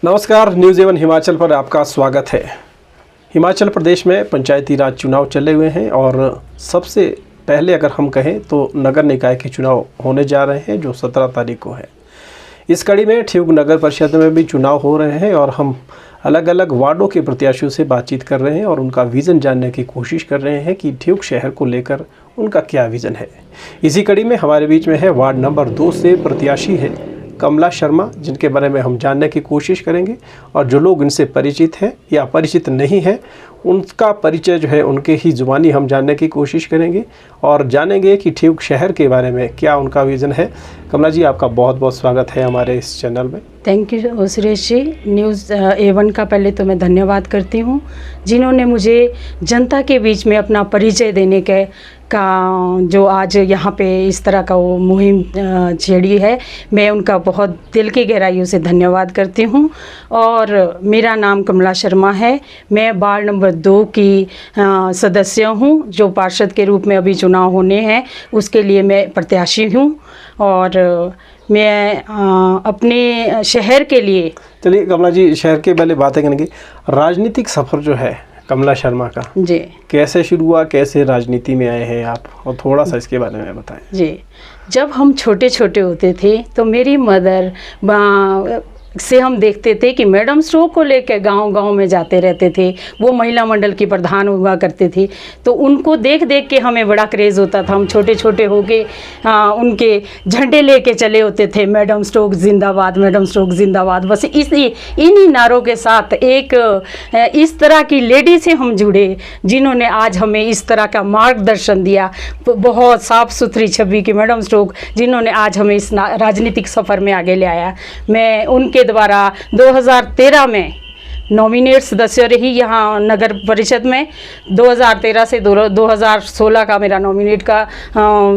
नमस्कार, न्यूज़ 11 हिमाचल पर आपका स्वागत है। हिमाचल प्रदेश में पंचायती राज चुनाव चले हुए हैं और सबसे पहले अगर हम कहें तो नगर निकाय के चुनाव होने जा रहे हैं जो 17 तारीख को है। इस कड़ी में ठियोग नगर परिषद में भी चुनाव हो रहे हैं और हम अलग अलग वार्डों के प्रत्याशियों से बातचीत कर रहे हैं और उनका विज़न जानने की कोशिश कर रहे हैं कि ठियोग शहर को लेकर उनका क्या विज़न है। इसी कड़ी में हमारे बीच में है वार्ड नंबर 2 से प्रत्याशी है कमला शर्मा, जिनके बारे में हम जानने की कोशिश करेंगे और जो लोग इनसे परिचित हैं या परिचित नहीं हैं उनका परिचय जो है उनके ही ज़ुबानी हम जानने की कोशिश करेंगे और जानेंगे कि ठियोग शहर के बारे में क्या उनका विज़न है। कमला जी, आपका बहुत बहुत स्वागत है हमारे इस चैनल में। Thank you Suresh ji. News 11 का पहले तो मैं धन्यवाद करती हूँ जिन्होंने मुझे जनता के बीच में अपना परिचय देने का जो आज यहाँ पे इस तरह का वो मुहिम छेड़ी है, मैं उनका बहुत दिल की गहराइयों से धन्यवाद करती हूँ। और मेरा नाम कमला शर्मा है, मैं वार्ड नंबर 2 की सदस्य हूँ जो पार्षद के रूप में अभी चुनाव होने हैं उसके लिए मैं प्रत्याशी हूँ। और मैं अपने शहर के लिए, चलिए कमला जी, शहर के पहले बातें करेंगे। राजनीतिक सफ़र जो है कमला शर्मा का जी कैसे शुरू हुआ, कैसे राजनीति में आए हैं आप, और थोड़ा सा इसके बारे में बताएं। जी, जब हम छोटे छोटे होते थे तो मेरी मदर से हम देखते थे कि मैडम स्टोक को लेकर गांव-गांव में जाते रहते थे। वो महिला मंडल की प्रधान हुआ करते थे तो उनको देख देख के हमें बड़ा क्रेज़ होता था। हम छोटे छोटे होके उनके झंडे लेके चले होते थे, मैडम स्टोक जिंदाबाद, मैडम स्टोक जिंदाबाद। बस इन्हीं नारों के साथ एक इस तरह की लेडी से हम जुड़े जिन्होंने आज हमें इस तरह का मार्गदर्शन दिया। बहुत साफ़ सुथरी छवि की मैडम स्टोक जिन्होंने आज हमें इस राजनीतिक सफ़र में आगे ले आया। मैं उनके द्वारा 2013 में नॉमिनेट सदस्य रही यहाँ नगर परिषद में। 2013 से 2016 का मेरा नॉमिनेट का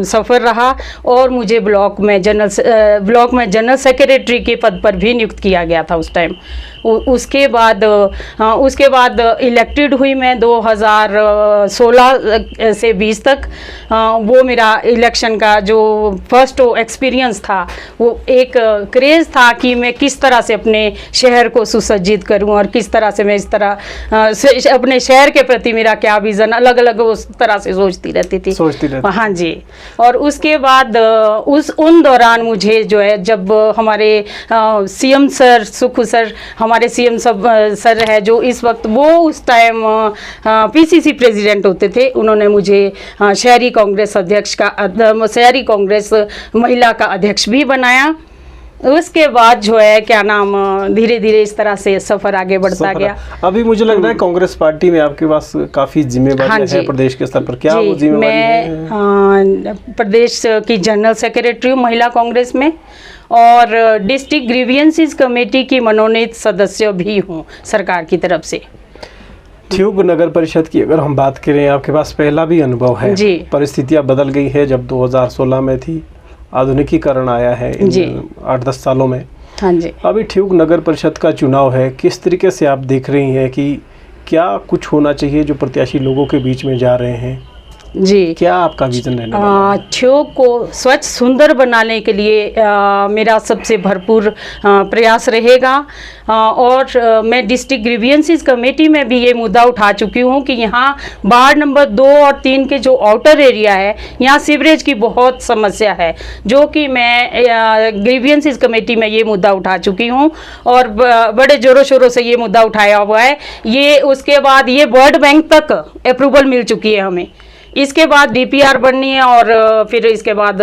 सफ़र रहा और मुझे ब्लॉक में जनरल सेक्रेटरी के पद पर भी नियुक्त किया गया था उस टाइम। उसके बाद इलेक्टेड हुई मैं 2016 से 20 तक। वो मेरा इलेक्शन का जो फर्स्ट एक्सपीरियंस था वो एक क्रेज़ था कि मैं किस तरह से अपने शहर को सुसज्जित करूं और किस तरह से मैं इस तरह से अपने शहर के प्रति मेरा क्या विज़न, अलग अलग उस तरह से सोचती रहती। हाँ जी। और उसके बाद उन दौरान मुझे जो है, जब हमारे सीएम सर सुखू सर, हमारे सीएम सर है जो इस वक्त, वो उस टाइम पीसीसी प्रेसिडेंट होते थे, उन्होंने मुझे शहरी कांग्रेस कांग्रेस महिला का अध्यक्ष भी बनाया। उसके बाद जो है क्या नाम, धीरे धीरे इस तरह से सफ़र आगे बढ़ता गया। अभी मुझे लग रहा है कांग्रेस पार्टी में आपके पास काफ़ी जिम्मेदारी है प्रदेश के स्तर पर, क्या वो जिम्मेदारी है? मैं प्रदेश की जनरल सेक्रेटरी हूँ महिला कांग्रेस में और डिस्ट्रिक्ट ग्रीवियंसेस कमेटी की मनोनीत सदस्य भी हूँ सरकार की तरफ से। ठियोग नगर परिषद की अगर हम बात करें, आपके पास पहला भी अनुभव है जी। परिस्थितियाँ बदल गई है, जब 2016 में थी, आधुनिकीकरण आया है 8-10 सालों में। हाँ जी। अभी ठियोग नगर परिषद का चुनाव है, किस तरीके से आप देख रही हैं कि क्या कुछ होना चाहिए जो प्रत्याशी लोगों के बीच में जा रहे हैं? जी, क्या आपका विजन है? ठियोग को स्वच्छ सुंदर बनाने के लिए मेरा सबसे भरपूर प्रयास रहेगा। और मैं डिस्ट्रिक्ट ग्रीवियंसेस कमेटी में भी ये मुद्दा उठा चुकी हूँ कि यहाँ वार्ड नंबर 2 और 3 के जो आउटर एरिया है, यहाँ सीवरेज की बहुत समस्या है, जो कि मैं ग्रीवियंसेस कमेटी में ये मुद्दा उठा चुकी हूँ और बड़े ज़ोरों शोरों से ये मुद्दा उठाया हुआ है। ये उसके बाद ये वर्ल्ड बैंक तक अप्रूवल मिल चुकी है हमें। इसके बाद डीपीआर बननी है और फिर इसके बाद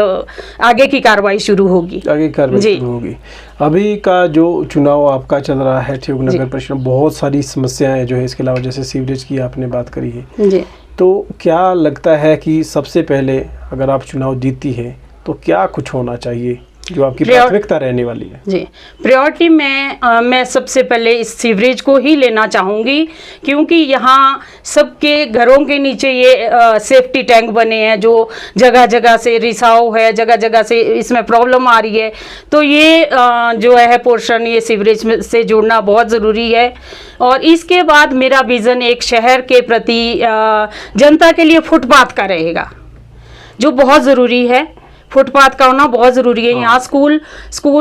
आगे की कार्रवाई शुरू होगी। शुरू होगी। अभी का जो चुनाव आपका चल रहा है ठियोग नगर परिषद, बहुत सारी समस्याएं जो है, इसके अलावा जैसे सीवरेज की आपने बात करी है जी। तो क्या लगता है कि सबसे पहले अगर आप चुनाव जीतती है तो क्या कुछ होना चाहिए जो आपकी प्राथमिकता रहने वाली है? जी, प्रायोरिटी में मैं सबसे पहले इस सीवरेज को ही लेना चाहूँगी, क्योंकि यहाँ सबके घरों के नीचे ये सेफ्टी टैंक बने हैं जो जगह जगह से रिसाव है, जगह जगह से इसमें प्रॉब्लम आ रही है। तो ये जो है पोर्शन ये सीवरेज में से जोड़ना बहुत ज़रूरी है। और इसके बाद मेरा विज़न एक शहर के प्रति जनता के लिए फुटपाथ का रहेगा, जो बहुत ज़रूरी है। फुटपाथ का होना बहुत ज़रूरी है। यहाँ स्कूल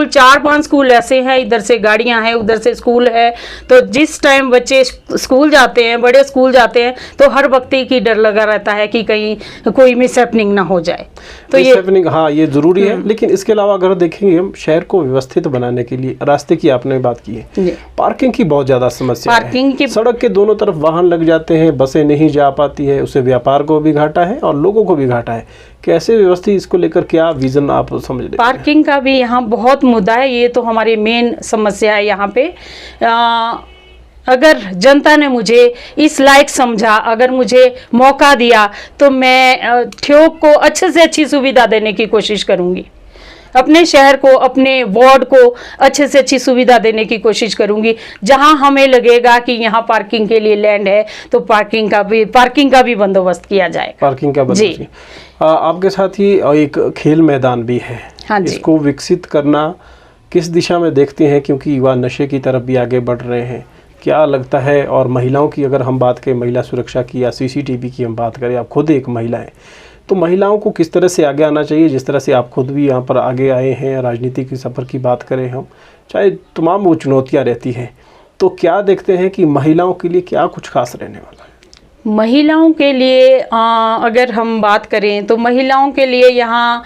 4-5 स्कूल ऐसे हैं, इधर से गाड़ियाँ हैं, उधर से स्कूल है, तो जिस टाइम बच्चे स्कूल जाते हैं, बड़े स्कूल जाते हैं, तो हर व्यक्ति की डर लगा रहता है कि कहीं कोई मिसहैपनिंग ना हो जाए। तो ये हाँ, ये ज़रूरी है। लेकिन इसके अलावा अगर देखेंगे हम, शहर को व्यवस्थित बनाने के लिए रास्ते की आपने बात की है, पार्किंग की बहुत ज़्यादा समस्या है। सड़क के दोनों तरफ वाहन लग जाते हैं, बसें नहीं जा पाती है, उससे व्यापार को भी घाटा है और लोगों को भी घाटा है। कैसे व्यवस्थित, इसको लेकर क्या विजन आप समझ रहे? पार्किंग का भी यहाँ बहुत मुद्दा है, ये तो हमारी मेन समस्या है यहाँ पे। अगर जनता ने मुझे इस लायक समझा, अगर मुझे मौका दिया, तो मैं ठियोग को अच्छे से अच्छी सुविधा देने की कोशिश करूँगी। अपने शहर को, अपने वार्ड को अच्छे से अच्छी सुविधा देने की कोशिश करूंगी। जहां हमें लगेगा कि यहां पार्किंग के लिए लैंड है, तो पार्किंग का भी बंदोबस्त किया जाएगा। पार्किंग का बंदोबस्त। आपके साथ ही एक खेल मैदान भी है। हाँ जी। इसको विकसित करना किस दिशा में देखते हैं, क्योंकि युवा नशे की तरफ भी आगे बढ़ रहे हैं, क्या लगता है? और महिलाओं की अगर हम बात करें, महिला सुरक्षा की या सीसीटीवी की हम बात करें, आप खुद एक महिला हैं, तो महिलाओं को किस तरह से आगे आना चाहिए? जिस तरह से आप खुद भी यहाँ पर आगे आए हैं, राजनीति की सफ़र की बात करें हम, चाहे तमाम वो चुनौतियाँ रहती हैं, तो क्या देखते हैं कि महिलाओं के लिए क्या कुछ खास रहने वाला है? महिलाओं के लिए अगर हम बात करें तो महिलाओं के लिए यहाँ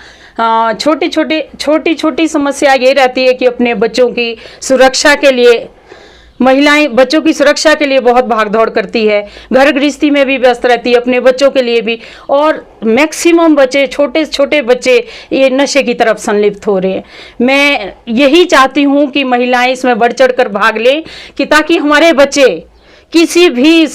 छोटी छोटी समस्या ये रहती है कि अपने बच्चों की सुरक्षा के लिए महिलाएं बच्चों की सुरक्षा के लिए बहुत भागदौड़ करती है, घर गृहस्थी में भी व्यस्त रहती है, अपने बच्चों के लिए भी, और मैक्सिमम बच्चे, छोटे छोटे बच्चे ये नशे की तरफ संलिप्त हो रहे हैं। मैं यही चाहती हूँ कि महिलाएं इसमें बढ़ चढ़ कर भाग लें, कि ताकि हमारे बच्चे किसी भी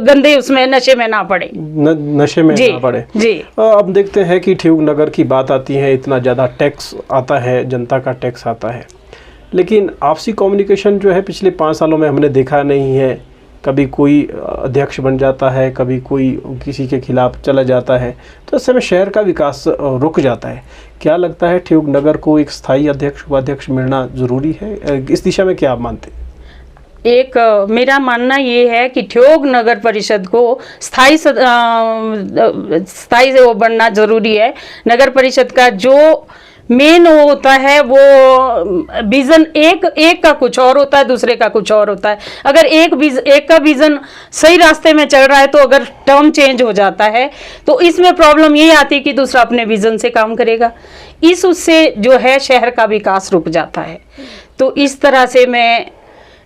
गंदे उसमें नशे में ना पड़े, नशे में ना पड़े। जी। अब देखते हैं कि ठियोग नगर की बात आती है, इतना ज़्यादा टैक्स आता है, जनता का टैक्स आता है, लेकिन आपसी कम्युनिकेशन जो है पिछले 5 सालों में हमने देखा नहीं है। कभी कोई अध्यक्ष बन जाता है, कभी कोई किसी के खिलाफ चला जाता है, तो इस समय शहर का विकास रुक जाता है। क्या लगता है ठियोग नगर को एक स्थायी अध्यक्ष, उपाध्यक्ष मिलना ज़रूरी है? इस दिशा में क्या आप मानते हैं? मेरा मानना ये है कि ठियोग नगर परिषद को स्थायी वो बनना जरूरी है। नगर परिषद का जो मेन होता है वो विजन एक का कुछ और होता है, दूसरे का कुछ और होता है। अगर एक का विजन सही रास्ते में चल रहा है, तो अगर टर्म चेंज हो जाता है तो इसमें प्रॉब्लम ये आती है कि दूसरा अपने विजन से काम करेगा, उससे जो है शहर का विकास रुक जाता है। तो इस तरह से मैं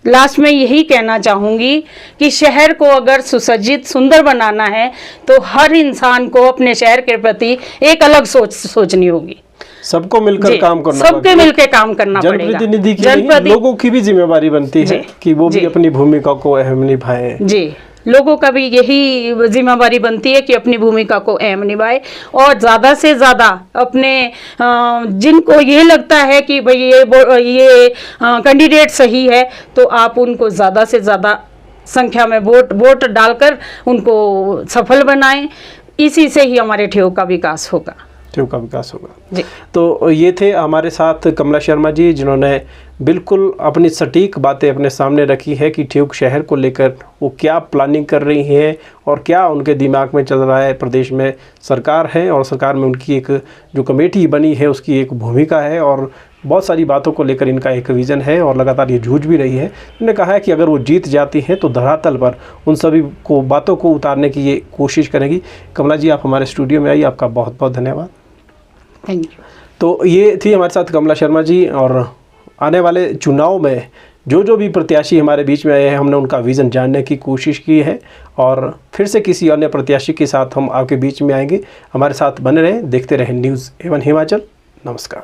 लास्ट में यही कहना चाहूँगी कि शहर को अगर सुसज्जित सुंदर बनाना है, तो हर इंसान को अपने शहर के प्रति एक अलग सोचनी होगी। सबको मिलकर काम करना, सबके मिलकर काम करना पड़ेगा। जनप्रतिनिधि की लोगों की भी जिम्मेदारी बनती है कि वो भी अपनी भूमिका को अहम निभाए। जी, लोगों का भी यही जिम्मेदारी बनती है कि अपनी भूमिका को अहम निभाए, और ज़्यादा से ज़्यादा अपने जिनको ये लगता है कि भाई ये कैंडिडेट सही है, तो आप उनको ज़्यादा से ज़्यादा संख्या में वोट डालकर उनको सफल बनाएं। इसी से ही हमारे ठियोग का विकास होगा। ठियोग का विकास होगा जी। तो ये थे हमारे साथ कमला शर्मा जी, जिन्होंने बिल्कुल अपनी सटीक बातें अपने सामने रखी है कि ठियोग शहर को लेकर वो क्या प्लानिंग कर रही हैं और क्या उनके दिमाग में चल रहा है। प्रदेश में सरकार है और सरकार में उनकी एक जो कमेटी बनी है उसकी एक भूमिका है, और बहुत सारी बातों को लेकर इनका एक विज़न है, और लगातार ये जूझ भी रही है। उन्होंने कहा है कि अगर वो जीत जाती हैं तो धरातल पर उन सभी को बातों को उतारने की ये कोशिश करेंगी। कमला जी, आप हमारे स्टूडियो में आई, आपका बहुत बहुत धन्यवाद। Thank you. तो ये थी हमारे साथ कमला शर्मा जी, और आने वाले चुनाव में जो भी प्रत्याशी हमारे बीच में आए हैं, हमने उनका विज़न जानने की कोशिश की है, और फिर से किसी अन्य प्रत्याशी के साथ हम आपके बीच में आएंगे। हमारे साथ बने रहें, देखते रहें न्यूज़ 7 हिमाचल। नमस्कार।